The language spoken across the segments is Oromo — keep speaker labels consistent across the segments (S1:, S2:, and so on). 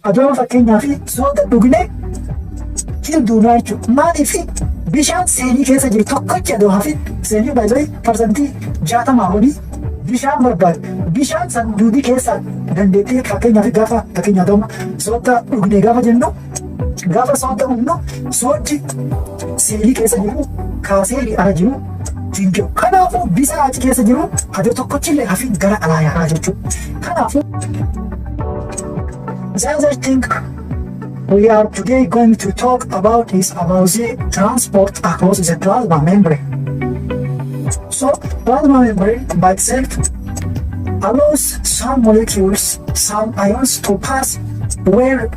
S1: Adoo fakkeenyaaf soota dhugne hin duunaa jechuudha. Maaliif bishaan seenii keessa jiru tokkochi adoo hafin seenii baay'ee parsantii 60 olii bishaan barbaada. Bishaan san duudii keessaa dandeettee fakkeenyaaf gaafa fakkeenyaaf soota dhugne gaafa jennu gaafa soota dhugnu sooti seenii keessa jiru kaasee ala jiru hin jiru. Kanaafuu bishaan achi keessa jiru adoo tokkochillee hafin gara alaa yaa'aa jechuudha. Kanaafuu the other thing we are today going to talk about is about the transport across the plasma membrane. So, plasma membrane by itself allows some molecules, some ions to pass where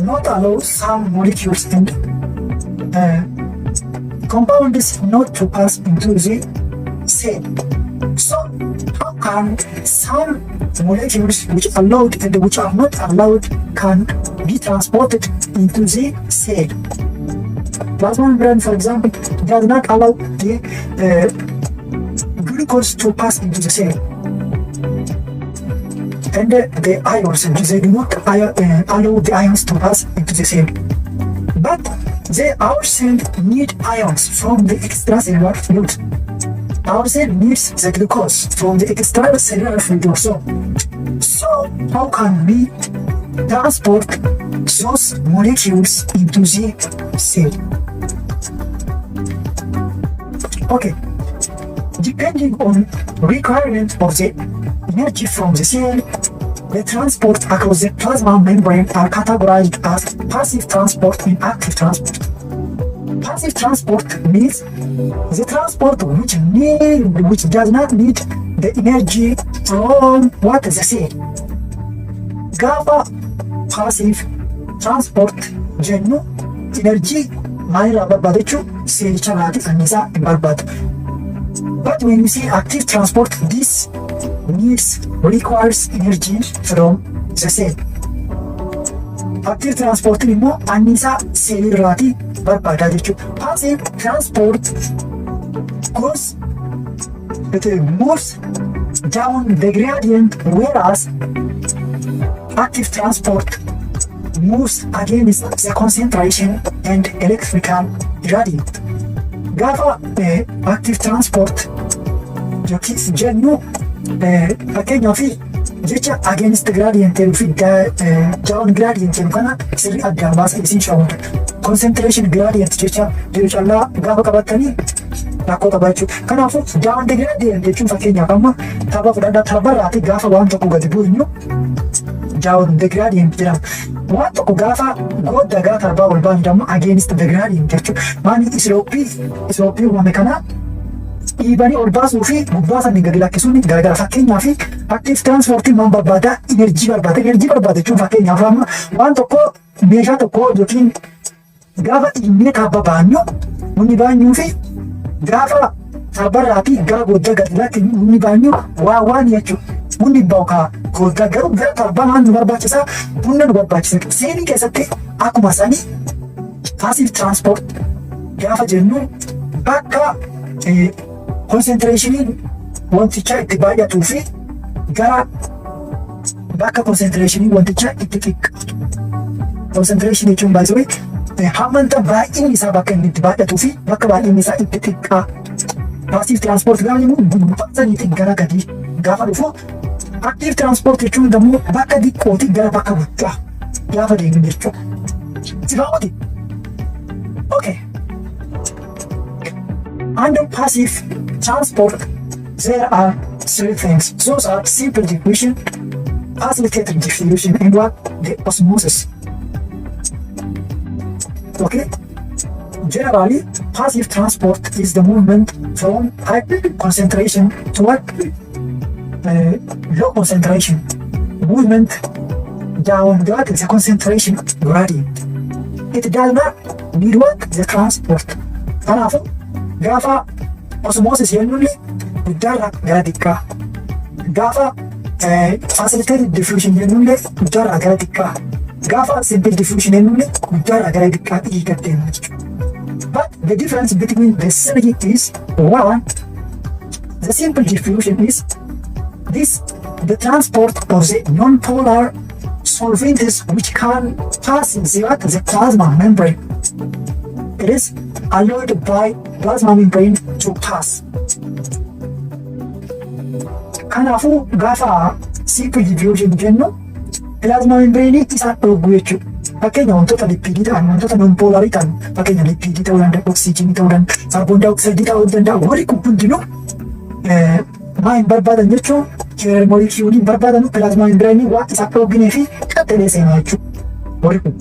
S1: not allows some molecules and compounds not to pass into the cell. So, how can some molecules which are allowed and which are not allowed can be transported into the cell? Plasma membrane, for example, does not allow the glucose to pass into the cell. And the ions, they do not allow the ions to pass into the cell. But our cell need ions from the extracellular fluid. Our cell needs the glucose from the extracellular fluid also. So how can we transport those molecules into the cell? Okay, depending on requirement of the energy from the cell, the transport across the plasma membrane are categorized as passive transport and active transport. Passive transport means the transport which does not need the energy from what the cell. Gaafa passive transport jennu energy maalirraa barbaada jechuun seelicha irraati annisaa hin barbaadu. But when you say active transport, this requires energy from the cell. Active transport immoo annisaa seelirraati barbaada jechuudha. Passive transport goes moves down the gradient, whereas active transport moves against the concentration and electrical gradient. Gaafa active transport yookiis jennu fakkeenyaaf jecha against gradient fi down gradient jennu kana sirrii addaan baasa isin shawwata. Concentration gradient jecha jiru callaa gaafa qabatanii rakkoo qabaachuu. Kanaafuu down gradient jechuun fakkeenyaaf amma tapha fudhadhaa tapharraati gaafa waan tokko gadi bu'inyu down gradient jedhama. Waan tokko gaafa godda gara tarbaa ol baanu jedhamu against gradient jechuudha. Maani islooppii uumame kana dhiibanii ol baasuu fi gubbaa sana gadi lakkisuun garagara. Fakkeenyaaf active transportiin waan barbaada enerjii barbaada. Enerjii barbaada jechuun fakkeenyaaf amma waan tokko meeshaa tokko yookiin gaafa dhiibnee kaabba baanyu humni baanyuu fi gaafa tarbarraa fi gara godda gadi lakkisuun humni baanyu waan jechuudha. Humni ba'ukaa godda garuu gara tarbaa maan nu barbaachisa humna nu barbaachisa. Seenii keessatti akkuma sanii passive transport gaafa jennu bakka concentration wantichaa itti baay'atuu fi gara bakka concentration wantichaa itti xiqqaatu. Concentration jechuun baay'ee hammanta baay'inni isaa bakka inni itti baay'atuu fi bakka baay'inni isaa itti xiqqaa. Passive transport gaafa jennu gubbaansaniitiin gara gadii gaafa dhufu. Active transport jechuun immoo bakka xiqqootii gara bakka guddaa gaafa deemu jechuudha. Sifaawwati. Okay. Under passive transport, there are three things. Those are simple diffusion, facilitated diffusion, and the osmosis. Okay. Generally, passive transport is the movement from high concentration toward low concentration. Movement down the concentration gradient. It does not need the transport. Kanaafuu gaafa osmosis jennuun guddaarraa gara xiqqaa. Gaafa facilitated diffusion jennuun guddaarraa gara xiqqaa. Gaafa simple diffusion jennuun guddaarraa gara xiqqaa dhiiga deema jechuudha. But the difference between the synergy is one, the simple diffusion is the transport of the non-polar solvents which can pass the plasma membrane. It is allowed by plasma membrane to pass. Kanaafuu gaafa simple diffusion jennu plasma membrane isaan dhoobu jechuudha. Fakkeenya wantoota lipiidii ta'an, wantoota non-poolarii ta'an, fakkeenya lipiidii ta'uu danda'a, oksijiinii ta'uu danda'a, kaarboon daayoksayidii ta'uu danda'a, warri kun hundinuu maa hin barbaadan jechuun carrier molecule hin barbaadan plasma membrane waan isa dhooginee fi qaxxalee seenaa jechuudha. Warri kun.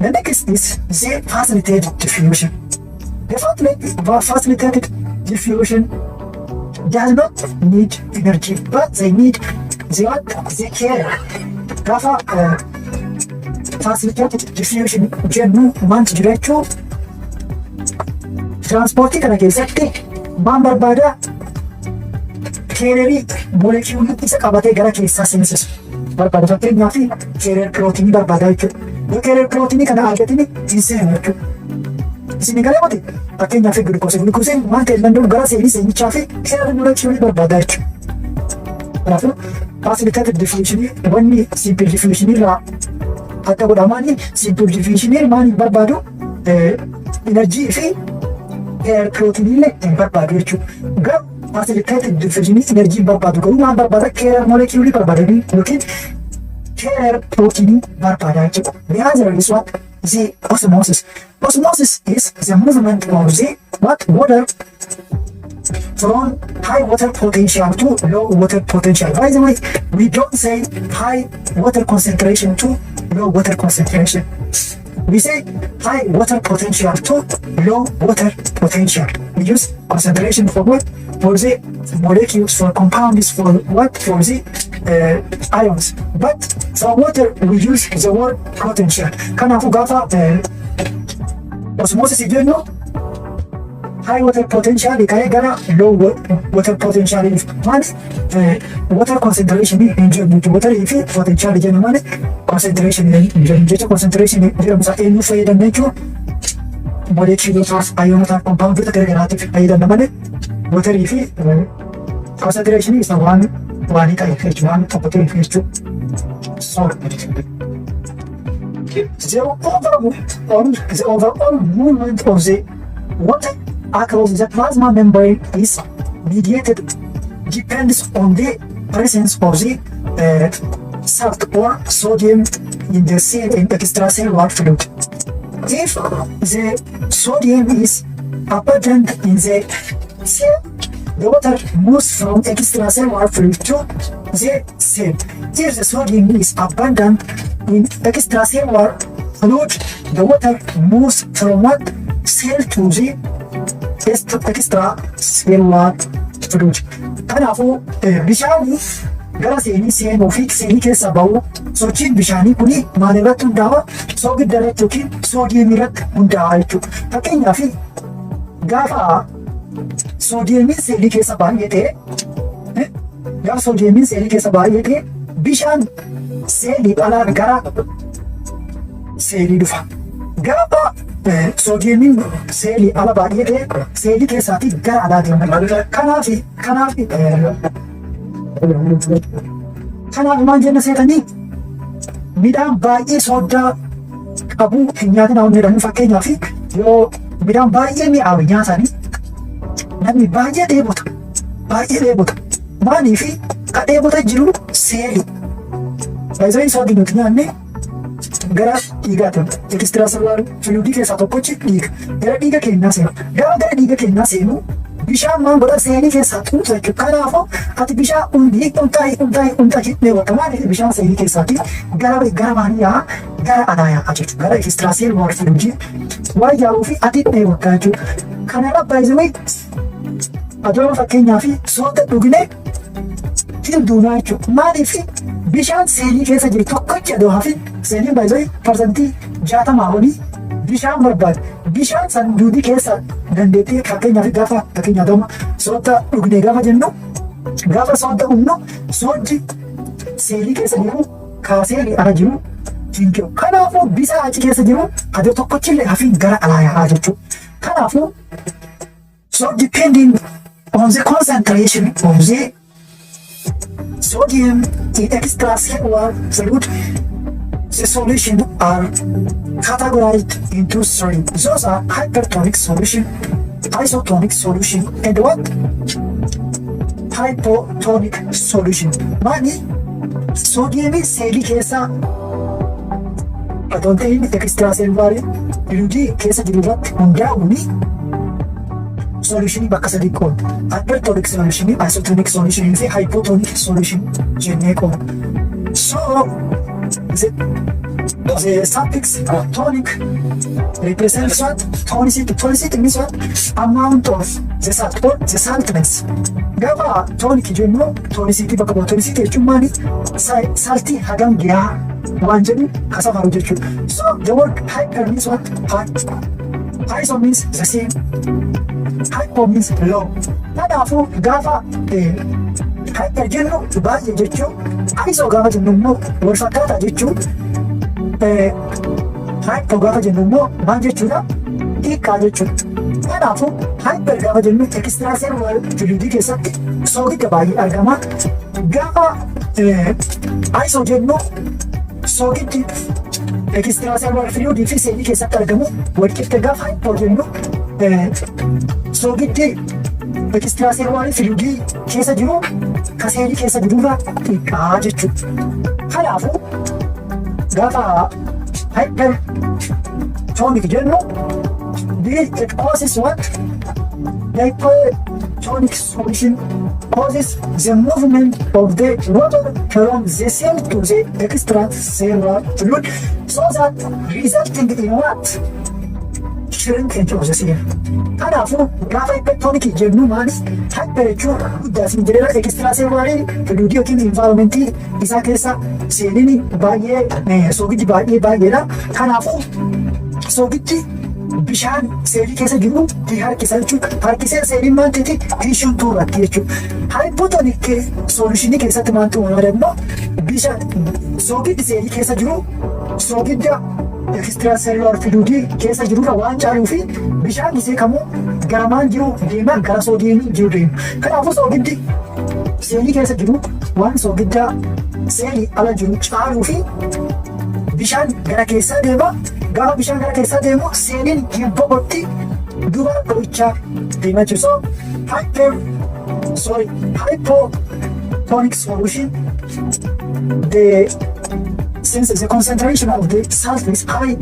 S1: The next is the facilitated diffusion. The facilitated diffusion does not need energy, but they need the carrier. Gaafa facilitated diffusion jennu maanti jira jechuun tiraanspoortii kana keessatti maan barbaada keererii molekiulii isa qabatee gara keessaa seensisu barbaada. Fakkeenyaaf keerer pirootinii barbaada jechuudha. Yoo keerer pirootinii kana argatini hin seenu jechuudha. Isin galee mati fakkeenyaaf gulukooseen waan ta'e danda'u gara seenichaa fi keerer molekiulii barbaada jechuudha. Kanaafuu facilitated diffusionii wanni simple diffusionii irraa adda godhamaanii simple diffusionii maal hin barbaadu enerjii fi pirootinii illee hin barbaadu jechuudha. Garuu facilitated diffusionii enerjii hin barbaadu garuu maal barbaada keerer molekiulii barbaadanii yookiin keerer pirootinii barbaada jechuudha. The answer is what? The osmosis. Osmosis is the movement of the water from high water potential to low water potential. By the way, we don't say high water concentration to low water concentration. We say high water potential to low water potential. We use concentration for what? For the molecules, for compounds, for what? For the ions. But for water, we use the word potential. Kanaafuu gaafa osmosis jennu high water potential ka'ee gara low water potential maali water concentration hin jennu water fi potential jennu maali concentration hin jennu jecha concentration jedhamu isaa eenyu fayyadamna jechuun moleculotaaf ayoonotaaf compoundota garagaraatiif fayyadamna malee water fi concentration isa waanii ta'e jechuudha waan tokko ta'e jechuudha. The overall movement of the water across the plasma membrane is mediated depends on the presence of the salt or sodium in the cell and extracellular fluid. If the sodium is abundant in the cell, the water moves from extracellular fluid to the cell. If the sodium is abundant in extracellular fluid, the water moves from what cell to the extracellular fluid. Kanaafuu bishaanii gara seenii seenuu fi seenii keessa bahu sochiin bishaanii kuni maal irratti hundaa'a? Soogidda irratti yookiin soodiyemii irratti hundaa'a jechuudha. Fakkeenyaaf gaafa soodiyemiin seenii keessa baay'atee bishaan seenii alaa gara seenii dhufa. Gaafa soodiyemiin seenii ala baay'atee seenii keessaatii gara alaa deema. Kanaaf maal jenna seetanii midhaan baay'ee sooddaa qabu hin nyaatin haa'uun jedhamu. Fakkeenyaaf yoo midhaan baay'ee mi'aawe nyaatanii namni baay'ee dheebota. Maaliif ka dheebota jiru seelii. Baay'ee soodii nuti nyaanne gara dhiigaati. Ekstiraasellulaar fluidii keessaa tokkochi dhiiga. Gara dhiiga keenyaa seenu. Gara dhiiga keenyaa seenu bishaan maal godha seenii keessaa tuuta jechuudha. Kanaafuu ati bishaan humtaa hidhee wakka maaliif bishaan seenii keessaatii gara maaliyaa gara alaa yaa'a jechuudha. Gara ekstiraasellulaar fluidii waan yaa'uu fi ati hidhee wakka jechuudha. Kanarra baay'ee adooma fakkeenyaa fi soota dhugnee hilduunaa jechuudha. Maaliif bishaan seenii keessa jiru tokkochi adoo hafi seeniin baay'ee parsantii 60 olii bishaan barbaada. Bishaan san duudii keessa dandeettii fakkeenyaaf gaafa adooma soota dhugnee gaafa jennu gaafa soota dhugnu sooddi seenii keessa jiru kaasee ala jiru hin jiru. Kanaafuu bishaan achi keessa jiru adoo tokkochillee hafi gara alaa yaa'aa jechuudha. Kanaafuu so depending on the concentration of the sodium in extracellular fluid, the solution are categorized into three. Those are hypertonic solution, isotonic solution, and what? Hypotonic solution. Maani soodiyemii seelii keessaa adoon ta'in ekstraaseelularii fluidii keessa jiru irratti hundaa'uun solutionii bakka sadii qoodna. Hypertonic solution, isotonic solution fi hypotonic solution jennee qoodna. So the suffix tonic represents what? Tonicity. Tonicity means what? Amount of the salt or the saltness. Gaafa tonic jennu tonicity bakka bu'a. Tonicity jechuun maali? Saltii hagam giraa waan jedhu kasafaru jechuudha. So the word hyper means what? High. Iso means the same. Hypo means low. Kanaafuu gaafa hyper jennu baay'ee jechuun iso gaafa jennu immoo wal fakkaataa jechuun hypo gaafa jennu immoo maal jechuudha? Xiqqaa jechuudha. Kanaafuu hyper gaafa jennu ekstraaseelular fluidii keessatti soogidda baay'ee argama. Gaafa iso jennu soogiddi ekstraaseelular fluidii fi seelii keessatti argamu walqixxe. Gaafa hypo jennu soogiddi ekstraaseelular fluidii keessa jiru ka seelii keessa jirurraa xiqqaa jechuudha. Kanaafuu gaafa hypertonic jennu it causes what? Hypertonic solution causes the movement of the water from the cell to the extracellular fluid, so that resulting in what? Shrinkage of the cell. Kanaafuu gaafa hypertonic jennu maalis hyper jechuun guddaa fi jedhera extracellular fluidii yookiin environmentii isaa keessa seeliin baay'ee soogiddi baay'eedha. Kanaafuu soogiddi bishaan seelii keessa jiru harkisa jechuudha. Harkiseen seeliin maal ta'e tishuun tuuratti jechuudha. Hypotonic solutionii keessatti maaltu uumamaa immoo bishaan soogiddi seelii keessa jiru soogidda extracellular fluidii keessa jirurra waan caaluu fi bishaan isee kamuu gara maal jiru deemaa gara soodiyemii jiru deema. Kanaafuu soogiddi seelii keessa jiru waan soogidda seelii ala jiru caaluu fi bishaan gara keessaa deema. Gaafa bishaan gara keessaa deemu seeliin boqotti dura qorichaa deema jechuudha. So hypotonic solution, since the concentration of the salt is high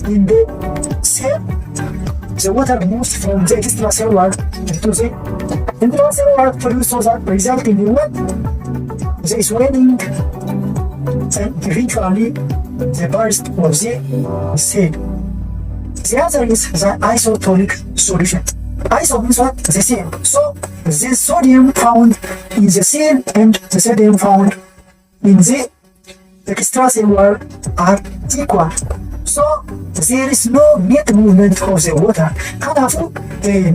S1: in the cell, the water moves from the extracellular to the intracellular fluid, so that resulting in what? The swelling and eventually the burst of the cell. The other is the isotonic solution. Iso means what? The same. So the sodium found in the cell and the sodium found in the extracellular are equal. So there is no net movement of the water. Kanaafuu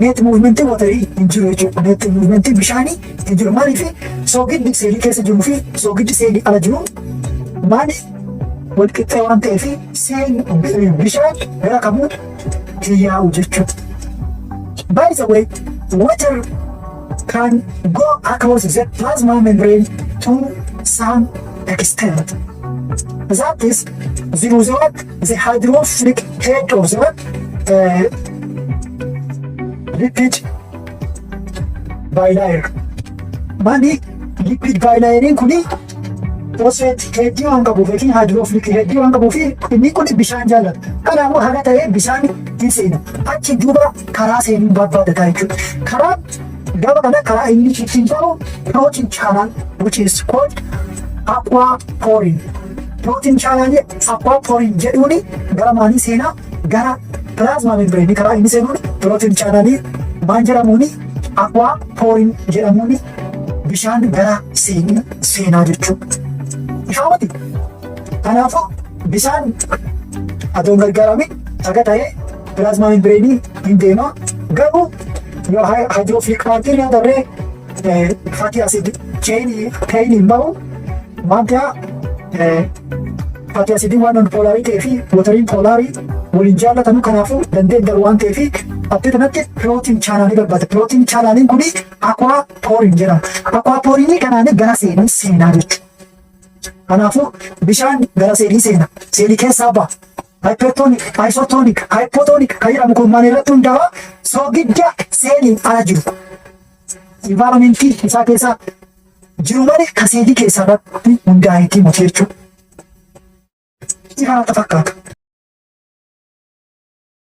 S1: net movement water hin jiru jechuudha. Net movement bishaanii hin jiru. Maaliif soogiddi seelii keessa jiruu fi soogiddi seelii ala jiru maaliif walqixxee waan ta'eef bishaan gara kamuu yaa'u jechuudha. By the way, water can go across the plasma membrane to some extent. That is the hydrophilic head of the lipid bilayer. Maali lipid bilayeriin kuni phosphate heddii waan qabuuf yookiin hydrophilic heddii waan qabuuf inni kun bishaan jaallata. Kanaafuu haala ta'ee bishaan hin seenu. Achi duuba karaa seenuu barbaadataa jechuudha. Karaa gaba kana karaa inni ittiin ta'u protein channel which is called aquaporin. Protein channel aquaporin jedhuuni gara maalii seenaa gara plasma membrane karaa inni seenuun protein channel maal jedhamuuni aquaporin jedhamuuni bishaan gara seenaa jechuudha. Ifaamati. Kanaafuu bishaan adoon gargaarame taga ta'ee plasma membrane hin deema. Garuu yoo hydrophilic bacteria darree fatty acid chain hin bahu waan ta'a fatty acidin waan non-polarii ta'ee fi watariin polarii waliin jaallatamu. Kanaafuu dandeen daru waan ta'eef addee kanatti protein channel barbaada. Protein channel kuni aquaporin jedhama. Aquaporin kanaan gara seenaa jechuudha. Kanaafuu bishaan gara seelii seena. Seelii keessaa ba'a. Hypertonic, isotonic, hypotonic kan jedhamu kun maal irratti hundaa'a? Soogidda seeliin ala jiru. Environmentii isaa keessaa jiru malee kan seelii keessaa irratti hundaa'eetii muti jechuudha. Itti kanatti fakkaata.